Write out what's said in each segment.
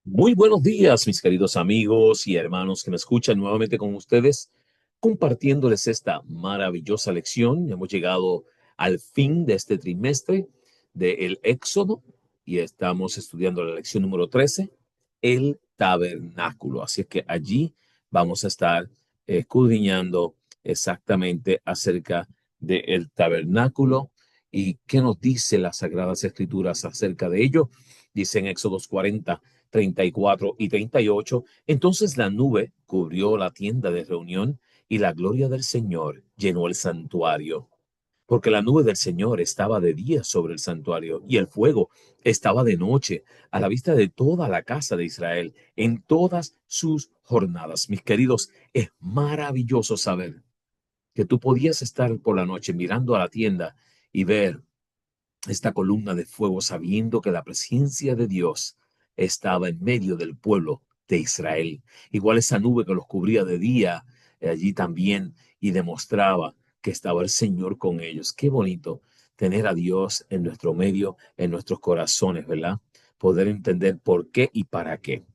Muy buenos días, mis queridos amigos y hermanos que me escuchan nuevamente con ustedes, compartiéndoles esta maravillosa lección. Hemos llegado al fin de este trimestre del Éxodo y estamos estudiando la lección número 13, el tabernáculo. Así es que allí vamos a estar escudriñando exactamente acerca del tabernáculo y qué nos dice las Sagradas Escrituras acerca de ello. Dice en Éxodos 40, 34 y 38. Entonces la nube cubrió la tienda de reunión y la gloria del Señor llenó el santuario. Porque la nube del Señor estaba de día sobre el santuario y el fuego estaba de noche a la vista de toda la casa de Israel en todas sus jornadas. Mis queridos, es maravilloso saber que tú podías estar por la noche mirando a la tienda y ver esta columna de fuego sabiendo que la presencia de Dios estaba en medio del pueblo de Israel. Igual esa nube que los cubría de día allí también y demostraba que estaba el Señor con ellos. Qué bonito tener a Dios en nuestro medio, en nuestros corazones, ¿verdad? Poder entender por qué y para qué.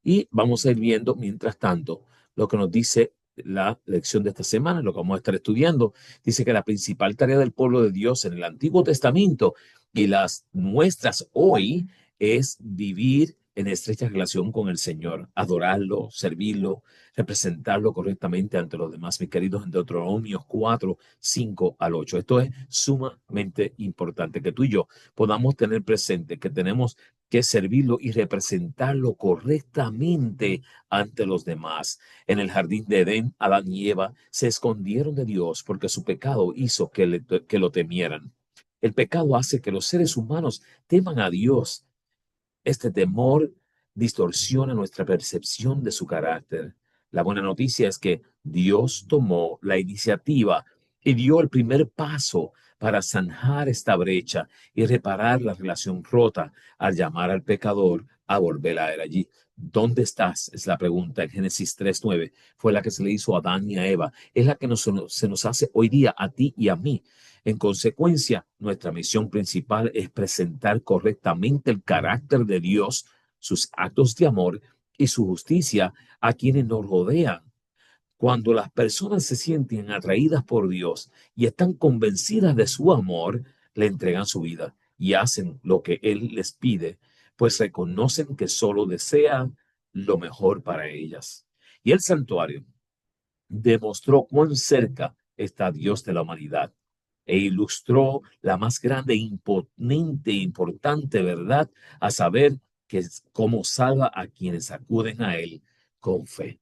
Y vamos a ir viendo, mientras tanto, lo que nos dice la lección de esta semana, lo que vamos a estar estudiando. Dice que la principal tarea del pueblo de Dios en el Antiguo Testamento y las nuestras hoy es vivir en estrecha relación con el Señor, adorarlo, servirlo, representarlo correctamente ante los demás, mis queridos, en Deuteronomios 4, 5 al 8. Esto es sumamente importante, que tú y yo podamos tener presente que tenemos que servirlo y representarlo correctamente ante los demás. En el jardín de Edén, Adán y Eva se escondieron de Dios porque su pecado hizo que lo temieran. El pecado hace que los seres humanos teman a Dios. Este temor distorsiona nuestra percepción de su carácter. La buena noticia es que Dios tomó la iniciativa y dio el primer paso para zanjar esta brecha y reparar la relación rota al llamar al pecador a volver a él allí. ¿Dónde estás? Es la pregunta en Génesis 3:9. Fue la que se le hizo a Adán y a Eva. Es la que se nos hace hoy día a ti y a mí. En consecuencia, nuestra misión principal es presentar correctamente el carácter de Dios, sus actos de amor y su justicia a quienes nos rodean. Cuando las personas se sienten atraídas por Dios y están convencidas de su amor, le entregan su vida y hacen lo que Él les pide, pues reconocen que solo desean lo mejor para ellas. Y el santuario demostró cuán cerca está Dios de la humanidad e ilustró la más grande, imponente e importante verdad, a saber que es cómo salva a quienes acuden a Él con fe.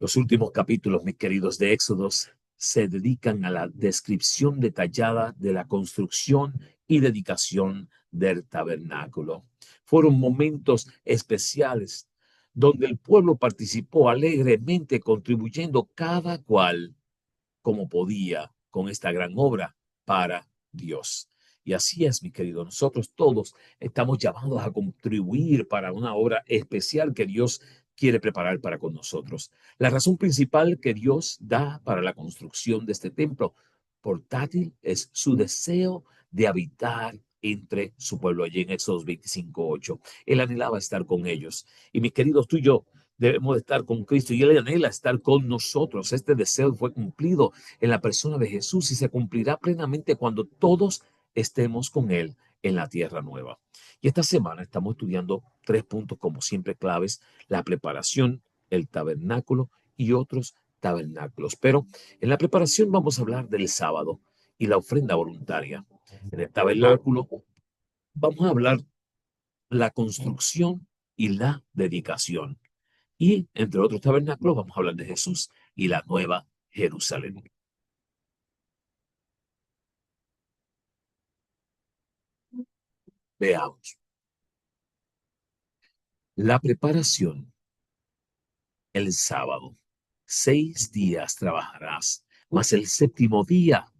Los últimos capítulos, mis queridos, de Éxodos se dedican a la descripción detallada de la construcción y dedicación del tabernáculo. Fueron momentos especiales donde el pueblo participó alegremente, contribuyendo cada cual como podía con esta gran obra para Dios. Y así es, mi querido, nosotros todos estamos llamados a contribuir para una obra especial que Dios quiere preparar para con nosotros. La razón principal que Dios da para la construcción de este templo portátil es su deseo de habitar entre su pueblo, allí en Éxodo 25:8. Él anhelaba estar con ellos. Y mis queridos, tú y yo debemos de estar con Cristo y Él anhela estar con nosotros. Este deseo fue cumplido en la persona de Jesús y se cumplirá plenamente cuando todos estemos con Él en la tierra nueva. Y esta semana estamos estudiando 3 puntos como siempre claves: la preparación, el tabernáculo y otros tabernáculos. Pero en la preparación vamos a hablar del sábado y la ofrenda voluntaria. En el tabernáculo vamos a hablar la construcción y la dedicación. Y entre otros tabernáculos vamos a hablar de Jesús y la nueva Jerusalén. Veamos. La preparación, el sábado. 6 días trabajarás, mas el séptimo día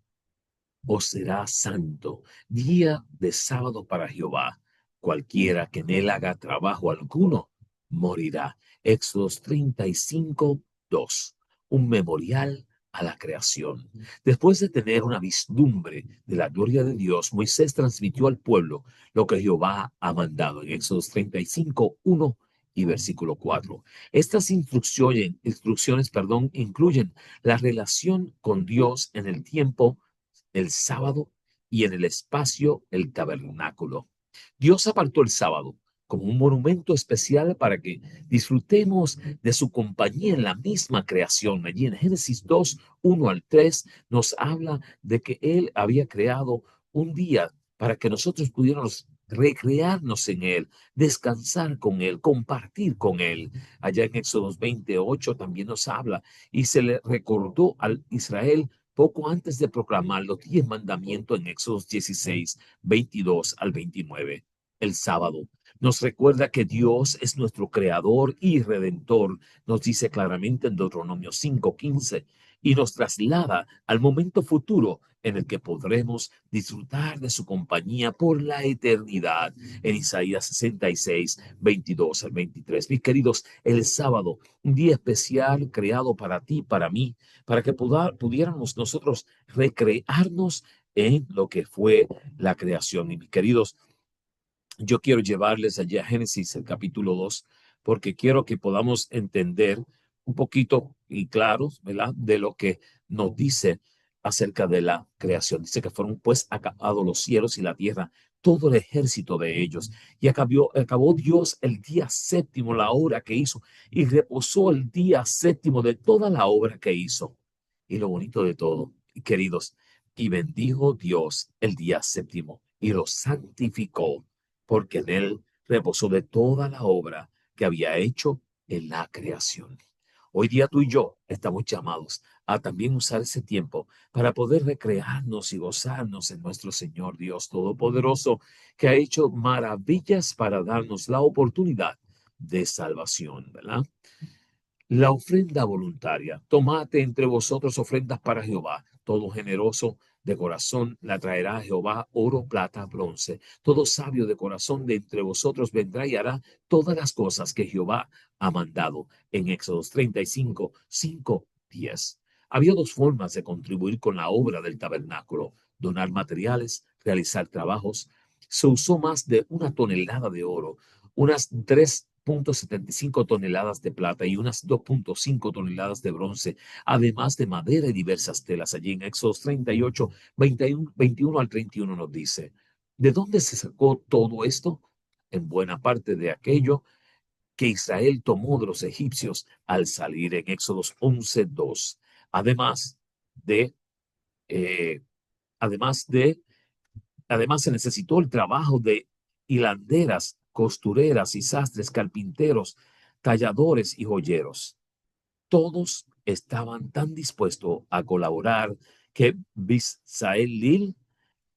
os será santo, día de sábado para Jehová. Cualquiera que en él haga trabajo alguno, morirá. Éxodos 35:2. Un memorial a la creación. Después de tener una vislumbre de la gloria de Dios, Moisés transmitió al pueblo lo que Jehová ha mandado en Éxodo 35, 1 y versículo 4. Estas instrucciones, incluyen la relación con Dios en el tiempo, el sábado, y en el espacio, el tabernáculo. Dios apartó el sábado como un monumento especial para que disfrutemos de su compañía en la misma creación. Allí en Génesis 2, 1 al 3, nos habla de que Él había creado un día para que nosotros pudiéramos recrearnos en Él, descansar con Él, compartir con Él. Allá en Éxodo 28 también nos habla y se le recordó al Israel poco antes de proclamar los 10 mandamientos en Éxodo 16, 22 al 29. El sábado nos recuerda que Dios es nuestro creador y redentor, nos dice claramente en Deuteronomio 5:15, y nos traslada al momento futuro en el que podremos disfrutar de su compañía por la eternidad, en Isaías 66, 22 al 23. Mis queridos, el sábado, un día especial creado para ti, para mí, para que pudiéramos nosotros recrearnos en lo que fue la creación. Y mis queridos, yo quiero llevarles allí a Génesis, el capítulo 2, porque quiero que podamos entender un poquito y claro, ¿verdad?, de lo que nos dice acerca de la creación. Dice que fueron pues acabados los cielos y la tierra, todo el ejército de ellos. Y acabó Dios el día séptimo, la obra que hizo, y reposó el día séptimo de toda la obra que hizo. Y lo bonito de todo, queridos, y bendijo Dios el día séptimo y lo santificó, porque en él reposó de toda la obra que había hecho en la creación. Hoy día tú y yo estamos llamados a también usar ese tiempo para poder recrearnos y gozarnos en nuestro Señor Dios Todopoderoso, que ha hecho maravillas para darnos la oportunidad de salvación, ¿verdad? La ofrenda voluntaria. Tomad entre vosotros ofrendas para Jehová. Todo generoso de corazón la traerá a Jehová oro, plata, bronce. Todo sabio de corazón de entre vosotros vendrá y hará todas las cosas que Jehová ha mandado. En Éxodos 35, 5, 10. Había dos formas de contribuir con la obra del tabernáculo: donar materiales, realizar trabajos. Se usó más de 1 tonelada de oro, unas 3,75 toneladas de plata y unas 2,5 toneladas de bronce, además de madera y diversas telas. Allí en Éxodo 38, 21 al 31 nos dice, ¿de dónde se sacó todo esto? En buena parte de aquello que Israel tomó de los egipcios al salir en Éxodos 11:2. Además de, eh, además de Además, se necesitó el trabajo de hilanderas, costureras y sastres, carpinteros, talladores y joyeros. Todos estaban tan dispuestos a colaborar que Bisael,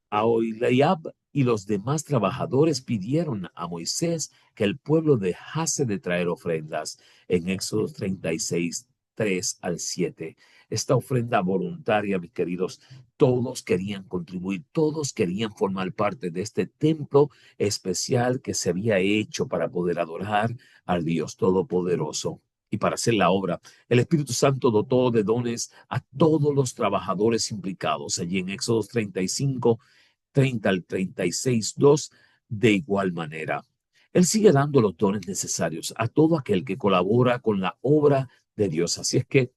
Aholiab y los demás trabajadores pidieron a Moisés que el pueblo dejase de traer ofrendas en Éxodo 36, 3 al 7. Esta ofrenda voluntaria, mis queridos, todos querían contribuir, todos querían formar parte de este templo especial que se había hecho para poder adorar al Dios Todopoderoso. Y para hacer la obra, el Espíritu Santo dotó de dones a todos los trabajadores implicados. Allí en Éxodo 35, 30 al 36, 2, de igual manera. Él sigue dando los dones necesarios a todo aquel que colabora con la obra de Dios. Así es que,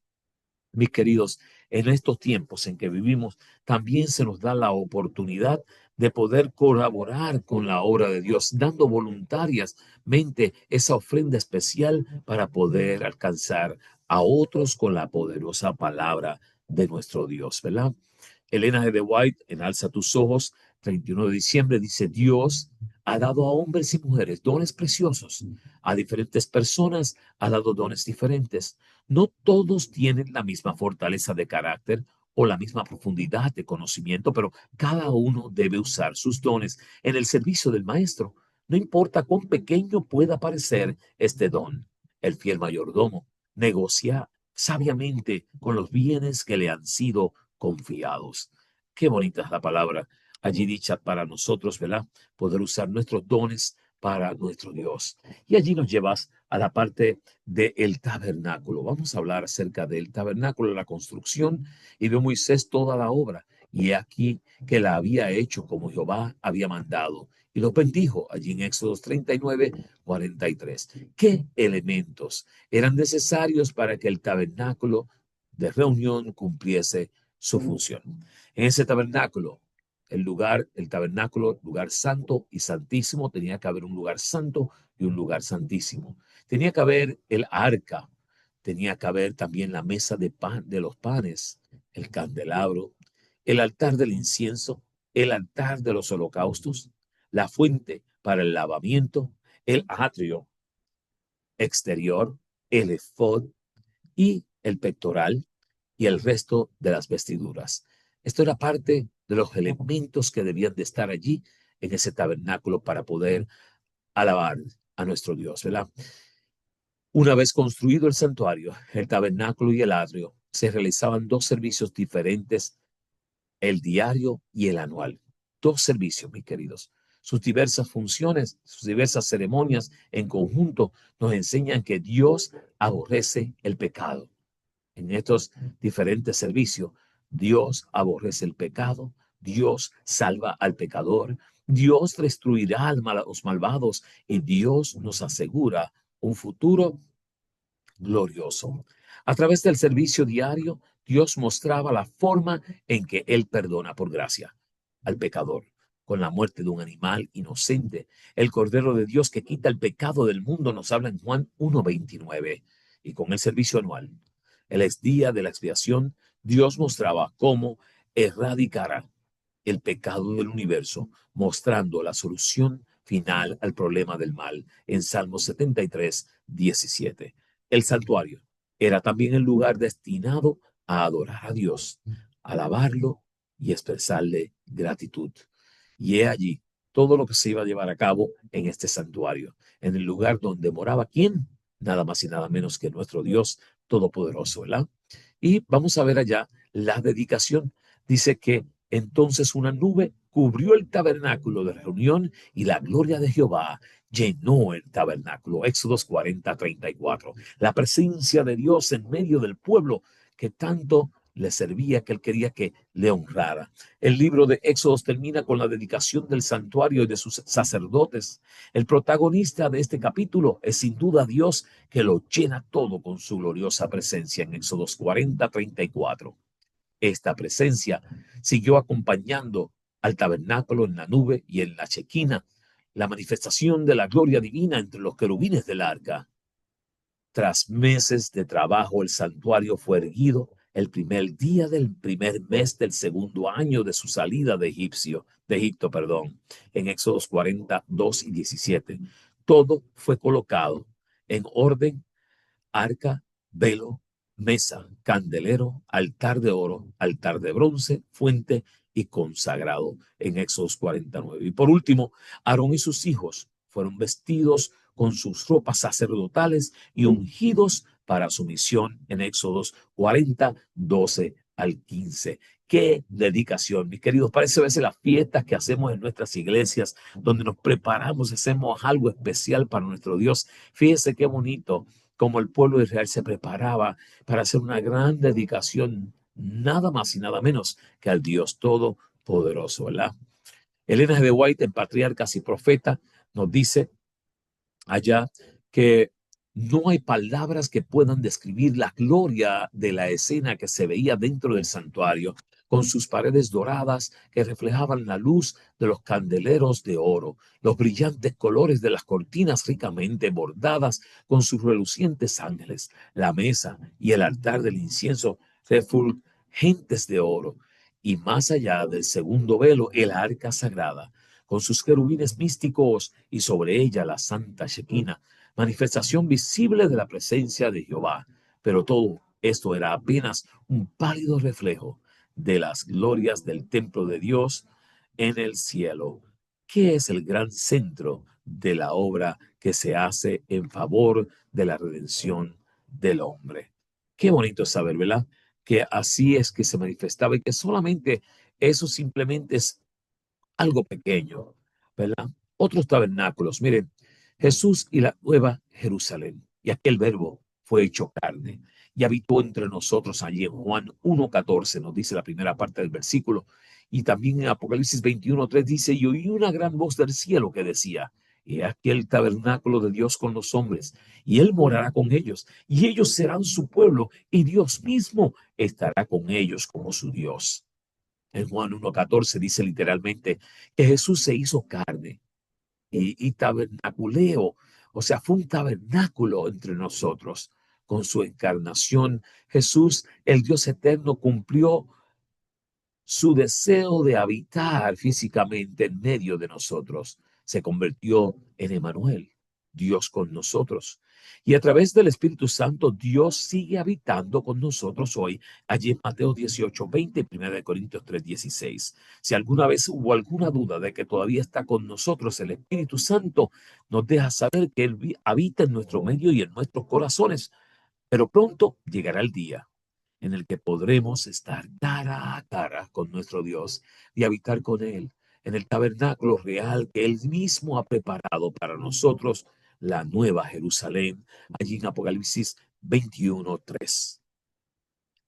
mis queridos, en estos tiempos en que vivimos, también se nos da la oportunidad de poder colaborar con la obra de Dios, dando voluntariamente esa ofrenda especial para poder alcanzar a otros con la poderosa palabra de nuestro Dios, ¿verdad? Elena G. de White, en Alza tus ojos, 31 de diciembre, dice: Dios ha dado a hombres y mujeres dones preciosos. A diferentes personas ha dado dones diferentes. No todos tienen la misma fortaleza de carácter o la misma profundidad de conocimiento, pero cada uno debe usar sus dones en el servicio del Maestro. No importa cuán pequeño pueda parecer este don. El fiel mayordomo negocia sabiamente con los bienes que le han sido confiados. Qué bonita es la palabra allí dicha para nosotros, ¿verdad? Poder usar nuestros dones para nuestro Dios. Y allí nos llevas a la parte del tabernáculo. Vamos a hablar acerca del tabernáculo, la construcción, y vio Moisés toda la obra. Y he aquí que la había hecho como Jehová había mandado. Y lo bendijo allí en Éxodo 39:43. ¿Qué elementos eran necesarios para que el tabernáculo de reunión cumpliese su función? En ese tabernáculo, el tabernáculo, lugar santo y santísimo, tenía que haber un lugar santo y un lugar santísimo. Tenía que haber el arca, tenía que haber también la mesa de pan, de los panes, el candelabro, el altar del incienso, el altar de los holocaustos, la fuente para el lavamiento, el atrio exterior, el efod y el pectoral y el resto de las vestiduras. Esto era parte de los elementos que debían de estar allí en ese tabernáculo para poder alabar a nuestro Dios, ¿verdad? Una vez construido el santuario, el tabernáculo y el atrio, se realizaban dos servicios diferentes, el diario y el anual. Dos servicios, mis queridos. Sus diversas funciones, sus diversas ceremonias en conjunto nos enseñan que Dios aborrece el pecado. En estos diferentes servicios, Dios aborrece el pecado, Dios salva al pecador, Dios destruirá a los malvados y Dios nos asegura un futuro glorioso. A través del servicio diario, Dios mostraba la forma en que Él perdona por gracia al pecador, con la muerte de un animal inocente. El Cordero de Dios que quita el pecado del mundo nos habla en Juan 1:29. Y con el servicio anual, el día de la expiación, Dios mostraba cómo erradicará el pecado del universo, mostrando la solución final al problema del mal en Salmo 73:17. El santuario era también el lugar destinado a adorar a Dios, alabarlo y expresarle gratitud. Y he allí todo lo que se iba a llevar a cabo en este santuario, en el lugar donde moraba quién, nada más y nada menos que nuestro Dios todopoderoso, ¿verdad? Y vamos a ver allá la dedicación. Dice que entonces una nube cubrió el tabernáculo de reunión y la gloria de Jehová llenó el tabernáculo. Éxodos 40:34. La presencia de Dios en medio del pueblo que tanto le servía, que él quería que le honrara. El libro de Éxodos termina con la dedicación del santuario y de sus sacerdotes. El protagonista de este capítulo es sin duda Dios, que lo llena todo con su gloriosa presencia en Éxodos 40:34. Esta presencia siguió acompañando al tabernáculo en la nube y en la chequina, la manifestación de la gloria divina entre los querubines del arca. Tras meses de trabajo, el santuario fue erguido el primer día del primer mes del segundo año de su salida de Egipto, en Éxodos 42:17. Todo fue colocado en orden: arca, velo, mesa, candelero, altar de oro, altar de bronce, fuente y consagrado en Éxodos 49. Y por último, Aarón y sus hijos fueron vestidos con sus ropas sacerdotales y ungidos para su misión en Éxodos 40:12 al 15. Qué dedicación, mis queridos. Parece a veces las fiestas que hacemos en nuestras iglesias, donde nos preparamos, hacemos algo especial para nuestro Dios. Fíjese qué bonito como el pueblo de Israel se preparaba para hacer una gran dedicación, nada más y nada menos que al Dios Todopoderoso, ¿verdad? Elena G. de White, en Patriarcas y Profetas, nos dice allá que no hay palabras que puedan describir la gloria de la escena que se veía dentro del santuario, con sus paredes doradas que reflejaban la luz de los candeleros de oro, los brillantes colores de las cortinas ricamente bordadas con sus relucientes ángeles, la mesa y el altar del incienso refulgentes de oro, y más allá del segundo velo, el arca sagrada con sus querubines místicos y sobre ella la santa Shekinah, manifestación visible de la presencia de Jehová. Pero todo esto era apenas un pálido reflejo de las glorias del templo de Dios en el cielo, que es el gran centro de la obra que se hace en favor de la redención del hombre. Qué bonito saber, ¿verdad? Que así es que se manifestaba y que solamente eso simplemente es algo pequeño, ¿verdad? otros tabernáculos. Miren, Jesús y la nueva Jerusalén. Y aquel verbo fue hecho carne y habitó entre nosotros allí en Juan 1:14, nos dice la primera parte del versículo. Y también en Apocalipsis 21:3 dice, y oí una gran voz del cielo que decía, he aquí el tabernáculo de Dios con los hombres, y él morará con ellos, y ellos serán su pueblo, y Dios mismo estará con ellos como su Dios. En Juan 1:14 dice literalmente que Jesús se hizo carne y tabernaculeo, o sea, fue un tabernáculo entre nosotros. Con su encarnación, Jesús, el Dios eterno, cumplió su deseo de habitar físicamente en medio de nosotros. Se convirtió en Emanuel, Dios con nosotros. Y a través del Espíritu Santo, Dios sigue habitando con nosotros hoy. Allí en Mateo 18:20 y 1 Corintios 3:16. Si alguna vez hubo alguna duda de que todavía está con nosotros el Espíritu Santo, nos deja saber que Él habita en nuestro medio y en nuestros corazones. Pero pronto llegará el día en el que podremos estar cara a cara con nuestro Dios y habitar con Él en el tabernáculo real que Él mismo ha preparado para nosotros, la nueva Jerusalén, allí en Apocalipsis 21:3.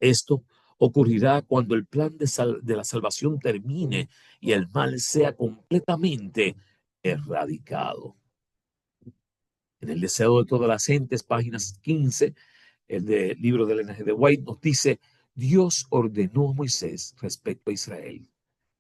Esto ocurrirá cuando el plan de la salvación termine y el mal sea completamente erradicado. En el deseo de todas las gentes, páginas 15, el libro del N.G. de White nos dice, Dios ordenó a Moisés respecto a Israel,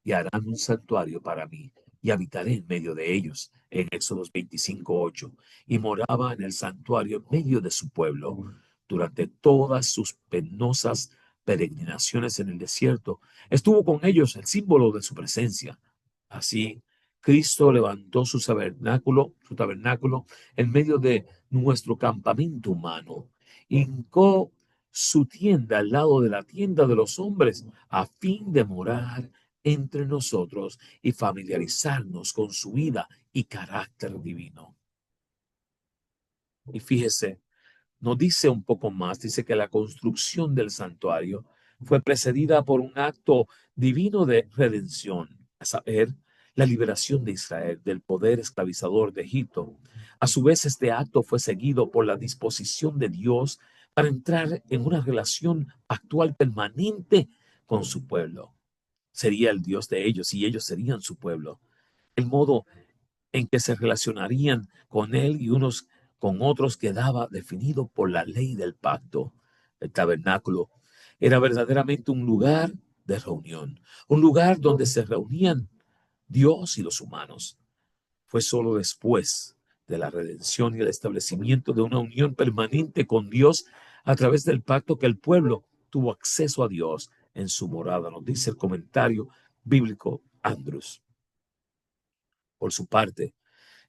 y harán un santuario para mí, y habitaré en medio de ellos, en Éxodos 25:8, y moraba en el santuario en medio de su pueblo. Durante todas sus penosas peregrinaciones en el desierto, estuvo con ellos el símbolo de su presencia. Así, Cristo levantó su tabernáculo en medio de nuestro campamento humano, hincó su tienda al lado de la tienda de los hombres a fin de morar entre nosotros y familiarizarnos con su vida y carácter divino. Y fíjese, nos dice un poco más, dice que la construcción del santuario fue precedida por un acto divino de redención, a saber, la liberación de Israel del poder esclavizador de Egipto. A su vez, este acto fue seguido por la disposición de Dios para entrar en una relación actual permanente con su pueblo. Sería el Dios de ellos y ellos serían su pueblo. El modo en que se relacionarían con él y unos con otros quedaba definido por la ley del pacto. El tabernáculo era verdaderamente un lugar de reunión, un lugar donde se reunían Dios y los humanos. Fue solo después de la redención y el establecimiento de una unión permanente con Dios a través del pacto que el pueblo tuvo acceso a Dios en su morada, nos dice el comentario bíblico Andrews. Por su parte,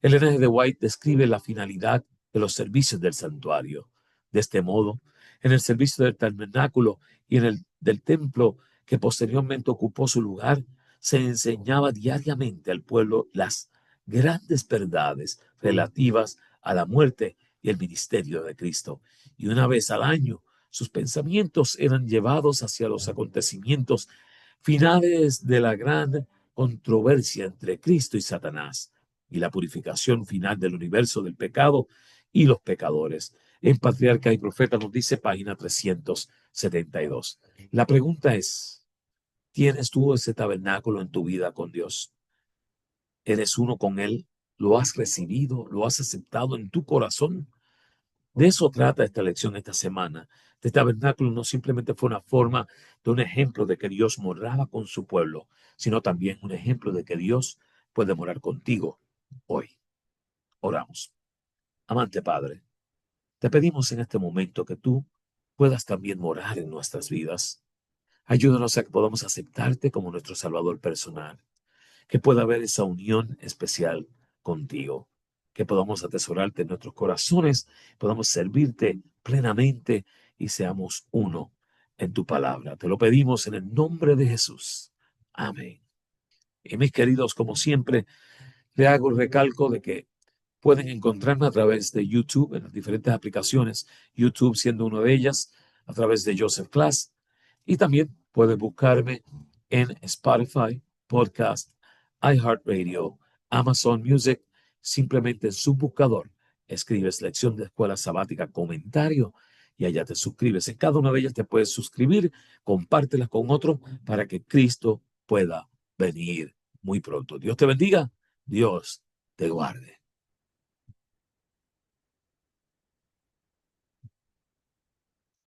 el N.G. de White describe la finalidad de los servicios del santuario. De este modo, en el servicio del tabernáculo y en el del templo que posteriormente ocupó su lugar, se enseñaba diariamente al pueblo las grandes verdades relativas a la muerte y el ministerio de Cristo. Y una vez al año, sus pensamientos eran llevados hacia los acontecimientos finales de la gran controversia entre Cristo y Satanás y la purificación final del universo del pecado y los pecadores. En Patriarca y Profeta nos dice página 372. La pregunta es, ¿tienes tú ese tabernáculo en tu vida con Dios? ¿Eres uno con Él? ¿Lo has recibido? ¿Lo has aceptado en tu corazón? De eso trata esta lección esta semana. Este tabernáculo no simplemente fue una forma de un ejemplo de que Dios moraba con su pueblo, sino también un ejemplo de que Dios puede morar contigo hoy. Oramos. Amante Padre, te pedimos en este momento que tú puedas también morar en nuestras vidas. Ayúdanos a que podamos aceptarte como nuestro Salvador personal, que pueda haber esa unión especial contigo, que podamos atesorarte en nuestros corazones, podamos servirte plenamente y seamos uno en tu palabra. Te lo pedimos en el nombre de Jesús. Amén. Y mis queridos, como siempre, le hago el recalco de que pueden encontrarme a través de YouTube en las diferentes aplicaciones, YouTube siendo una de ellas, a través de Joseph Class. Y también pueden buscarme en Spotify, Podcast, iHeartRadio, Amazon Music Simplemente en su buscador escribes Lección de Escuela Sabática Comentario y allá te suscribes. En cada una de ellas te puedes suscribir, compártelas con otros para que Cristo pueda venir muy pronto. Dios te bendiga, Dios te guarde.